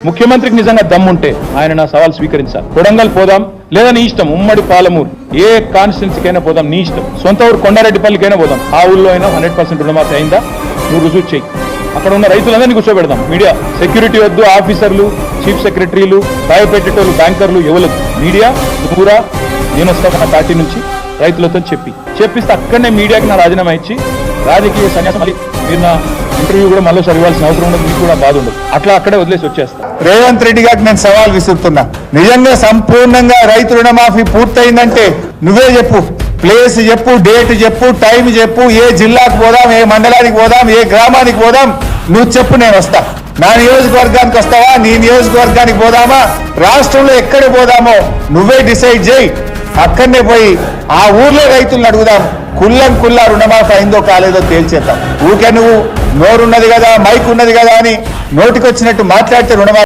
ముఖ్యమంత్రికి నిజంగా దమ్ముంటే ఆయన నా సవాల్ స్వీకరించాలి. కొడంగల్ పోదాం, లేదా నీ ఇష్టం. ఉమ్మడి పాలమూరు ఏ కాన్స్టిట్యున్సీకైనా పోదాం, నీ ఇష్టం. సొంత ఊరు కొండారెడ్డిపల్లికైనా పోదాం. ఆ ఊళ్ళో అయినా 100% రుణమాఫీ అయిందా నువ్వు రుజువు చేయి. అక్కడ ఉన్న రైతులందరినీ కూర్చోబెడదాం. మీడియా సెక్యూరిటీ వద్దు, ఆఫీసర్లు, చీఫ్ సెక్రటరీలు, భయపెట్టేటోళ్ళు, బ్యాంకర్లు ఎవరు. మీడియా పూరా నేను వస్తాను నా పార్టీ నుంచి రైతులతో చెప్పిస్తే అక్కడనే మీడియాకి నా రాజీనామా ఇచ్చి రాజకీయ సన్యాసం. మళ్ళీ మీరు నా ఇంటర్వ్యూ కూడా మళ్ళీ ఇవ్వాల్సిన అవసరం ఉండదు, మీకు కూడా బాధ ఉండదు. అట్లా అక్కడే వదిలేసి వచ్చేస్తా. రేవంత్ రెడ్డి గారికి నేను సవాల్ విసురుతున్నా. నిజంగా సంపూర్ణంగా రైతు రుణమాఫీ పూర్తయిందంటే నువ్వే చెప్పు, ప్లేస్ చెప్పు, డేట్ చెప్పు, టైం చెప్పు, ఏ జిల్లాకు పోదాం, ఏ మండలానికి పోదాం, ఏ గ్రామానికి పోదాం, నువ్వు చెప్పు, నేను వస్తా. నా నియోజకవర్గానికి వస్తావా, నీ నియోజకవర్గానికి పోదామా, రాష్ట్రంలో ఎక్కడ పోదామో నువ్వే డిసైడ్ చేయి. అక్కడనే పోయి ఆ ఊర్లో రైతులను అడుగుదాం, కుల్లా రుణమాఫీ అయిందో కాలేదో తేల్చేద్దాం. ఊకే నువ్వు నోరున్నది కదా, మైక్ ఉన్నది కదా అని నోటికొచ్చినట్టు మాట్లాడితే రుణమాఫీ